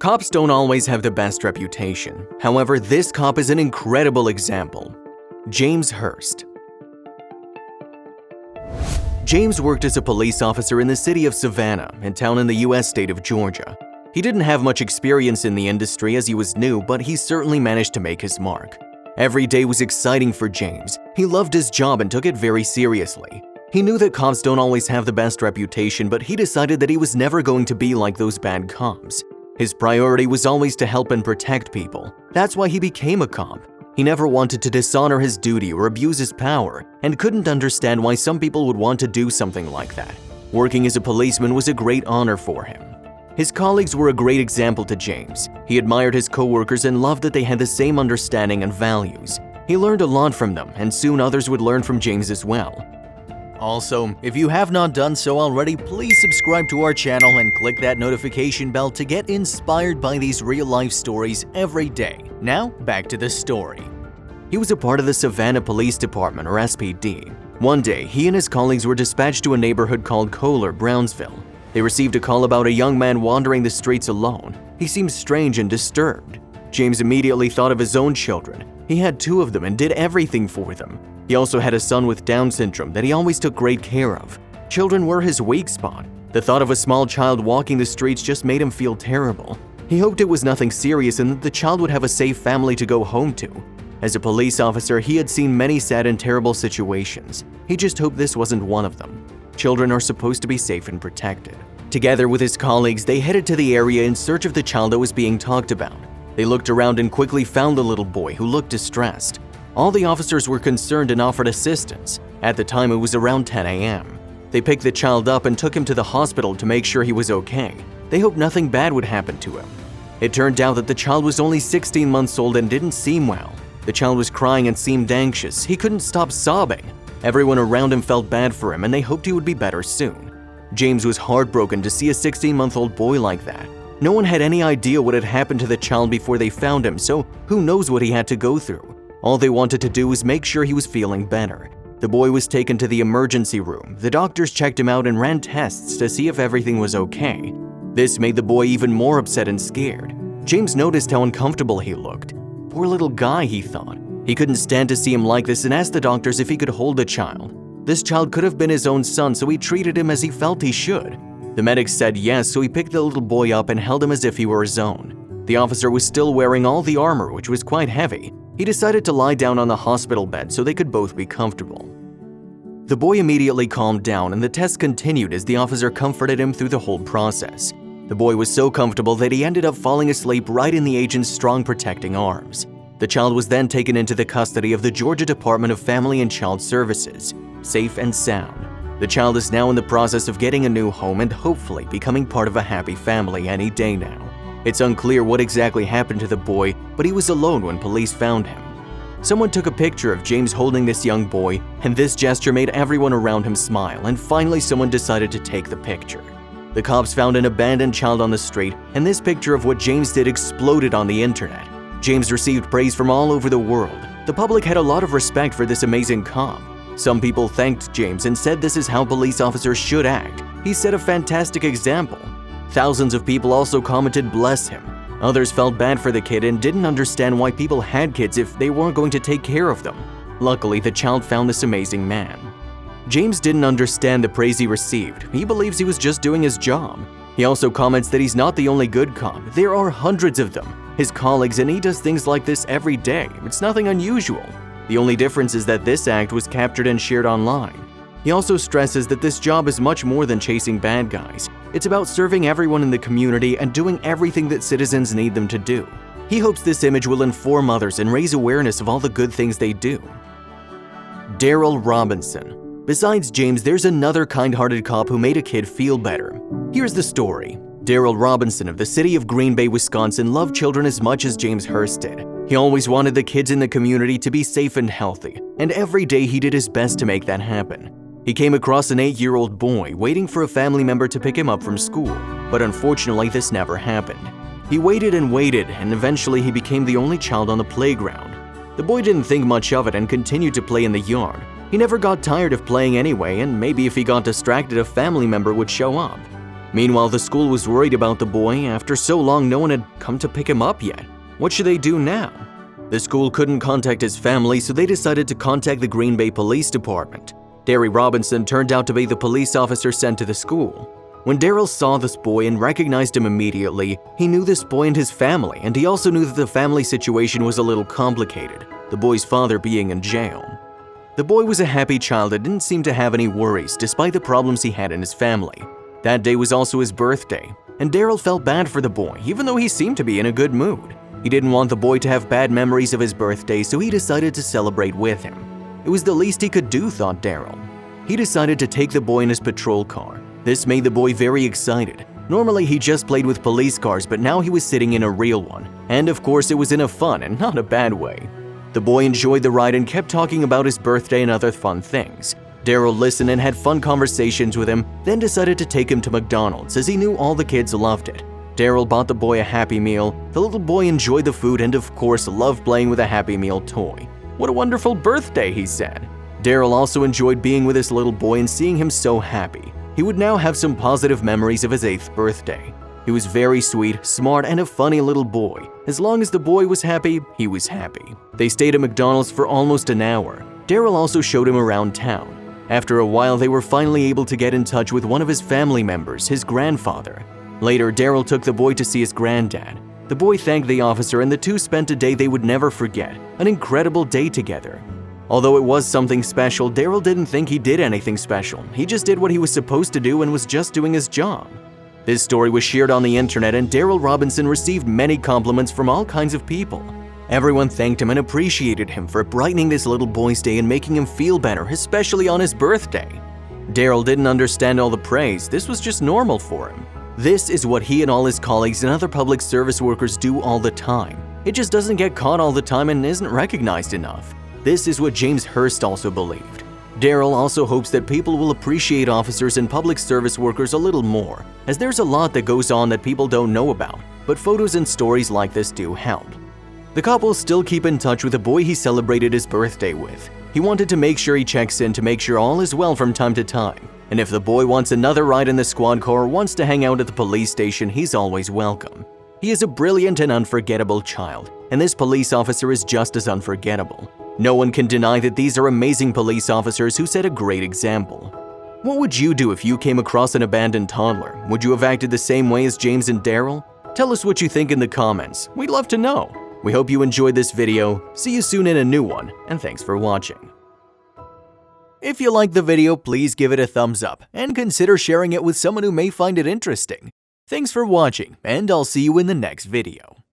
Cops don't always have the best reputation. However, this cop is an incredible example. James Hurst. James worked as a police officer in the city of Savannah, a town in the US state of Georgia. He didn't have much experience in the industry as he was new, but he certainly managed to make his mark. Every day was exciting for James. He loved his job and took it very seriously. He knew that cops don't always have the best reputation, but he decided that he was never going to be like those bad cops. His priority was always to help and protect people. That's why he became a cop. He never wanted to dishonor his duty or abuse his power, and couldn't understand why some people would want to do something like that. Working as a policeman was a great honor for him. His colleagues were a great example to James. He admired his coworkers and loved that they had the same understanding and values. He learned a lot from them, and soon others would learn from James as well. Also, if you have not done so already, please subscribe to our channel and click that notification bell to get inspired by these real-life stories every day. Now, back to the story. He was a part of the Savannah Police Department, or SPD. One day, he and his colleagues were dispatched to a neighborhood called Kohler, Brownsville. They received a call about a young man wandering the streets alone. He seemed strange and disturbed. James immediately thought of his own children. He had 2 of them and did everything for them. He also had a son with Down syndrome that he always took great care of. Children were his weak spot. The thought of a small child walking the streets just made him feel terrible. He hoped it was nothing serious and that the child would have a safe family to go home to. As a police officer, he had seen many sad and terrible situations. He just hoped this wasn't one of them. Children are supposed to be safe and protected. Together with his colleagues, they headed to the area in search of the child that was being talked about. They looked around and quickly found the little boy, who looked distressed. All the officers were concerned and offered assistance. At the time, it was around 10 a.m. They picked the child up and took him to the hospital to make sure he was okay. They hoped nothing bad would happen to him. It turned out that the child was only 16 months old and didn't seem well. The child was crying and seemed anxious. He couldn't stop sobbing. Everyone around him felt bad for him and they hoped he would be better soon. James was heartbroken to see a 16-month-old boy like that. No one had any idea what had happened to the child before they found him, so who knows what he had to go through. All they wanted to do was make sure he was feeling better. The boy was taken to the emergency room. The doctors checked him out and ran tests to see if everything was okay. This made the boy even more upset and scared. James noticed how uncomfortable he looked. Poor little guy, he thought. He couldn't stand to see him like this and asked the doctors if he could hold the child. This child could have been his own son, so he treated him as he felt he should. The medics said yes, so he picked the little boy up and held him as if he were his own. The officer was still wearing all the armor, which was quite heavy. He decided to lie down on the hospital bed so they could both be comfortable. The boy immediately calmed down and the test continued as the officer comforted him through the whole process. The boy was so comfortable that he ended up falling asleep right in the agent's strong protecting arms. The child was then taken into the custody of the Georgia Department of Family and Child Services, safe and sound. The child is now in the process of getting a new home and hopefully becoming part of a happy family any day now. It's unclear what exactly happened to the boy, but he was alone when police found him. Someone took a picture of James holding this young boy, and this gesture made everyone around him smile, and finally someone decided to take the picture. The cops found an abandoned child on the street, and this picture of what James did exploded on the internet. James received praise from all over the world. The public had a lot of respect for this amazing cop. Some people thanked James and said this is how police officers should act. He set a fantastic example. Thousands of people also commented bless him. Others felt bad for the kid and didn't understand why people had kids if they weren't going to take care of them. Luckily, the child found this amazing man. James didn't understand the praise he received. He believes he was just doing his job. He also comments that he's not the only good cop. There are hundreds of them, his colleagues, and he does things like this every day. It's nothing unusual. The only difference is that this act was captured and shared online. He also stresses that this job is much more than chasing bad guys. It's about serving everyone in the community and doing everything that citizens need them to do. He hopes this image will inform others and raise awareness of all the good things they do. Daryl Robinson. Besides James, there's another kind-hearted cop who made a kid feel better. Here's the story. Daryl Robinson of the city of Green Bay, Wisconsin loved children as much as James Hurst did. He always wanted the kids in the community to be safe and healthy, and every day he did his best to make that happen. He came across an 8-year-old boy waiting for a family member to pick him up from school, but unfortunately this never happened. He waited and waited, and eventually he became the only child on the playground. The boy didn't think much of it and continued to play in the yard. He never got tired of playing anyway, and maybe if he got distracted, a family member would show up. Meanwhile, the school was worried about the boy. After so long, no one had come to pick him up yet. What should they do now? The school couldn't contact his family, so they decided to contact the Green Bay Police Department. Daryl Robinson turned out to be the police officer sent to the school. When Daryl saw this boy and recognized him immediately, he knew this boy and his family, and he also knew that the family situation was a little complicated, the boy's father being in jail. The boy was a happy child that didn't seem to have any worries despite the problems he had in his family. That day was also his birthday, and Daryl felt bad for the boy, even though he seemed to be in a good mood. He didn't want the boy to have bad memories of his birthday, so he decided to celebrate with him. It was the least he could do, thought Daryl. He decided to take the boy in his patrol car. This made the boy very excited. Normally he just played with police cars, but now he was sitting in a real one. And of course it was in a fun and not a bad way. The boy enjoyed the ride and kept talking about his birthday and other fun things. Daryl listened and had fun conversations with him, then decided to take him to McDonald's as he knew all the kids loved it. Daryl bought the boy a Happy Meal. The little boy enjoyed the food and of course loved playing with a Happy Meal toy. "What a wonderful birthday," he said. Daryl also enjoyed being with his little boy and seeing him so happy. He would now have some positive memories of his 8th birthday. He was very sweet, smart, and a funny little boy. As long as the boy was happy, he was happy. They stayed at McDonald's for almost an hour. Daryl also showed him around town. After a while, they were finally able to get in touch with one of his family members, his grandfather. Later, Daryl took the boy to see his granddad. The boy thanked the officer and the two spent a day they would never forget, an incredible day together. Although it was something special, Daryl didn't think he did anything special. He just did what he was supposed to do and was just doing his job. This story was shared on the internet and Daryl Robinson received many compliments from all kinds of people. Everyone thanked him and appreciated him for brightening this little boy's day and making him feel better, especially on his birthday. Daryl didn't understand all the praise. This was just normal for him. This is what he and all his colleagues and other public service workers do all the time. It just doesn't get caught all the time and isn't recognized enough. This is what James Hurst also believed. Daryl also hopes that people will appreciate officers and public service workers a little more, as there's a lot that goes on that people don't know about, but photos and stories like this do help. The couple still keep in touch with the boy he celebrated his birthday with. He wanted to make sure he checks in to make sure all is well from time to time, and if the boy wants another ride in the squad car or wants to hang out at the police station, he's always welcome. He is a brilliant and unforgettable child, and this police officer is just as unforgettable. No one can deny that these are amazing police officers who set a great example. What would you do if you came across an abandoned toddler? Would you have acted the same way as James and Daryl? Tell us what you think in the comments. We'd love to know. We hope you enjoyed this video. See you soon in a new one, and thanks for watching. If you liked the video, please give it a thumbs up and consider sharing it with someone who may find it interesting. Thanks for watching, and I'll see you in the next video.